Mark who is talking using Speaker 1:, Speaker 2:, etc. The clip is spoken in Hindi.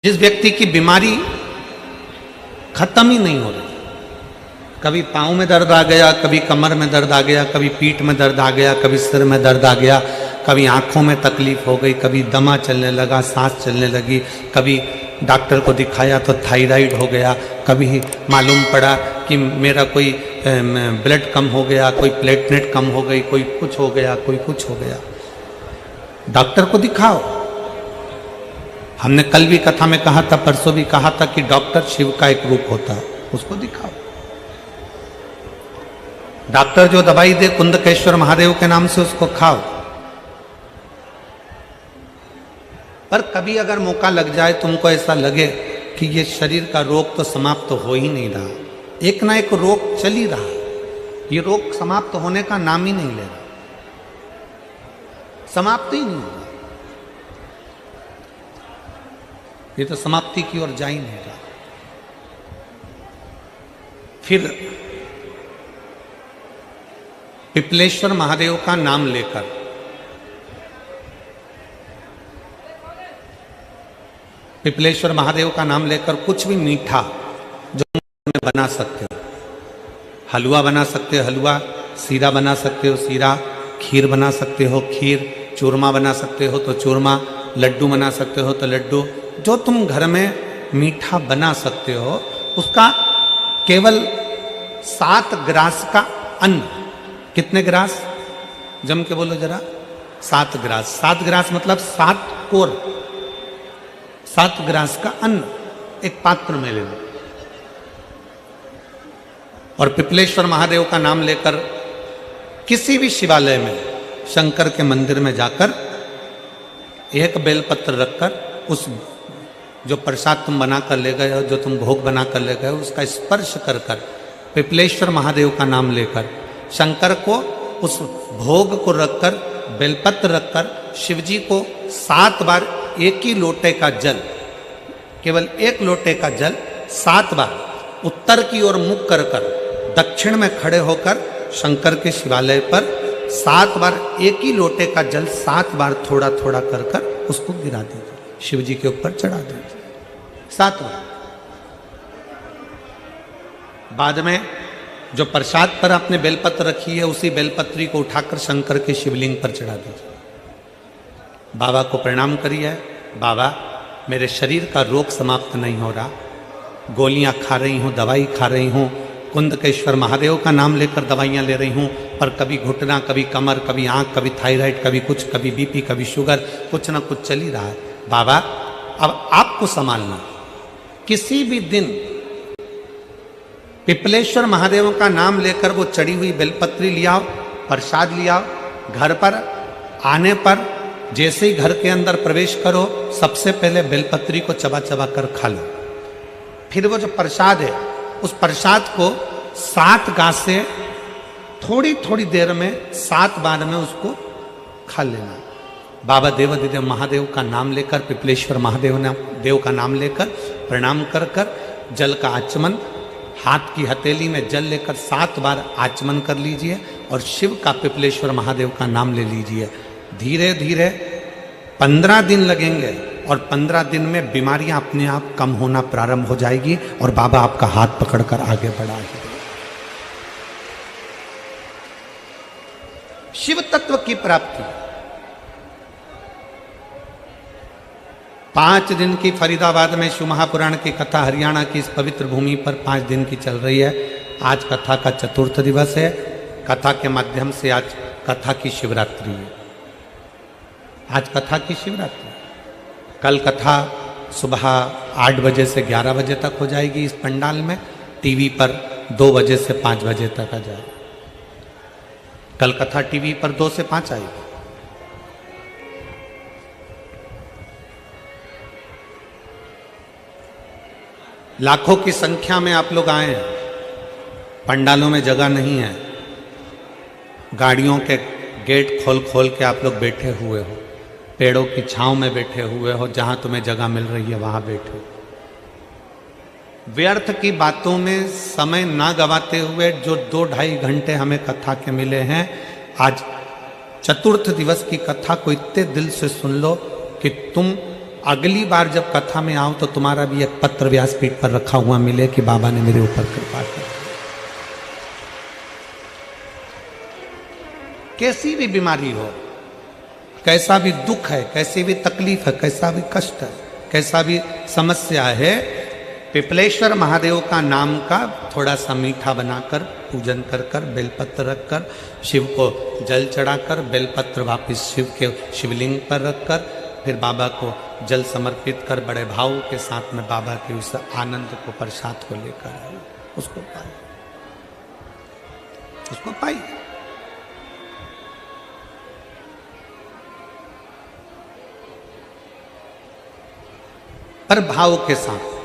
Speaker 1: जिस व्यक्ति की बीमारी खत्म ही नहीं हो रही, कभी पाँव में दर्द आ गया, कभी कमर में दर्द आ गया, कभी पीठ में दर्द आ गया, कभी सिर में दर्द आ गया, कभी आंखों में तकलीफ हो गई, कभी दमा चलने लगा, सांस चलने लगी, कभी डॉक्टर को दिखाया तो थायराइड हो गया, कभी मालूम पड़ा कि मेरा कोई ब्लड कम हो गया, कोई प्लेटलेट कम हो गई, कोई कुछ हो गया, कोई कुछ हो गया। डॉक्टर को दिखाओ। हमने कल भी कथा में कहा था, परसों भी कहा था कि डॉक्टर शिव का एक रूप होता है, उसको दिखाओ। डॉक्टर जो दवाई दे कुंदकेश्वर महादेव के नाम से उसको खाओ। पर कभी अगर मौका लग जाए, तुमको ऐसा लगे कि ये शरीर का रोग तो समाप्त हो ही नहीं रहा, एक ना एक रोग चल ही रहा, ये रोग समाप्त होने का नाम ही नहीं ले रहा, समाप्त ही नहीं हो रहा, ये तो समाप्ति की ओर जा ही नहीं रहा। फिर पिपलेश्वर महादेव का नाम लेकर पिपलेश्वर महादेव का नाम लेकर कुछ भी मीठा जो में बना सकते हो, हलवा बना सकते हो हलवा, सीरा बना सकते हो सीरा, खीर बना सकते हो खीर, चूरमा बना सकते हो तो चूरमा, लड्डू बना सकते हो तो लड्डू, जो तुम घर में मीठा बना सकते हो उसका केवल 7 ग्रास का अन्न। कितने ग्रास? जम के बोलो जरा। 7 ग्रास। 7 ग्रास मतलब 7 कोर, 7 ग्रास का अन्न एक पात्र में ले लो और पिपलेश्वर महादेव का नाम लेकर किसी भी शिवालय में, शंकर के मंदिर में जाकर एक बेलपत्र रखकर उस जो प्रसाद तुम बना कर ले गए हो, जो तुम भोग बना कर ले गए हो, उसका स्पर्श कर कर पिपलेश्वर महादेव का नाम लेकर शंकर को उस भोग को रखकर, बेलपत्र रखकर शिवजी को 7 बार एक ही लोटे का जल, केवल एक लोटे का जल 7 बार उत्तर की ओर मुख कर कर दक्षिण में खड़े होकर शंकर के शिवालय पर 7 बार एक ही लोटे का जल 7 बार थोड़ा थोड़ा कर कर उसको गिरा दीजिए, शिव जी के ऊपर चढ़ा दीजिए 7 बार। बाद में जो प्रसाद पर आपने बेलपत्र रखी है उसी बेलपत्री को उठाकर शंकर के शिवलिंग पर चढ़ा दीजिए। बाबा को प्रणाम करिए, बाबा मेरे शरीर का रोग समाप्त नहीं हो रहा, गोलियां खा रही हूँ, दवाई खा रही हूँ, कुंदकेश्वर महादेव का नाम लेकर दवाइयाँ ले रही हूँ, पर कभी घुटना, कभी कमर, कभी आँख, कभी थायराइड, कभी कुछ, कभी बीपी, कभी शुगर, कुछ ना कुछ चल ही रहा है। बाबा अब आपको संभालना। किसी भी दिन पिपलेश्वर महादेव का नाम लेकर वो चढ़ी हुई बेलपत्री लियाओ, प्रसाद लियाओ, घर पर आने पर जैसे ही घर के अंदर प्रवेश करो सबसे पहले बेलपत्री को चबा चबा कर खा लो। फिर वो जो प्रसाद है उस प्रसाद को 7 गांठ से थोड़ी थोड़ी देर में 7 बार में उसको खा लेना। बाबा देवाधिदेव महादेव का नाम लेकर, पिपलेश्वर देव का नाम लेकर प्रणाम कर कर जल का आचमन, हाथ की हथेली में जल लेकर 7 बार आचमन कर लीजिए और शिव का, पिपलेश्वर महादेव का नाम ले लीजिए। धीरे धीरे 15 दिन लगेंगे और 15 दिन में बीमारियां अपने आप कम होना प्रारंभ हो जाएगी और बाबा आपका हाथ पकड़कर आगे बढ़ाएंगे। शिव तत्व की प्राप्ति। 5 दिन की फरीदाबाद में शिव महापुराण की कथा हरियाणा की इस पवित्र भूमि पर 5 दिन की चल रही है। आज कथा का 4th दिवस है। कथा के माध्यम से आज कथा की शिवरात्रि है। आज कथा की शिवरात्रि। कल कथा सुबह 8 बजे से 11 बजे तक हो जाएगी इस पंडाल में। टीवी पर 2 बजे से 5 बजे तक आ जाएगी। कल कथा टीवी पर 2 से 5 आएगी। लाखों की संख्या में आप लोग आए हैं। पंडालों में जगह नहीं है, गाड़ियों के गेट खोल खोल के आप लोग बैठे हुए हो, पेड़ों की छांव में बैठे हुए हो, जहां तुम्हें जगह मिल रही है वहां बैठे हो। व्यर्थ की बातों में समय ना गवाते हुए जो 2-2.5 घंटे हमें कथा के मिले हैं, आज 4th दिवस की कथा को इतने दिल से सुन लो कि तुम अगली बार जब कथा में आओ तो तुम्हारा भी एक पत्र व्यासपीठ पर रखा हुआ मिले कि बाबा ने मेरे ऊपर कृपा की। कैसी भी बीमारी हो, कैसा भी दुख है, कैसी भी तकलीफ है, कैसा भी कष्ट है, कैसा भी समस्या है, पिपलेश्वर महादेव का नाम का थोड़ा सा मीठा बनाकर पूजन कर कर बेलपत्र रखकर शिव को जल चढ़ाकर बेलपत्र वापिस शिव के शिवलिंग पर रखकर फिर बाबा को जल समर्पित कर बड़े भाव के साथ में बाबा के उस आनंद को प्रसाद को लेकर आए, उसको पाए, उसको पाई। पर भाव के साथ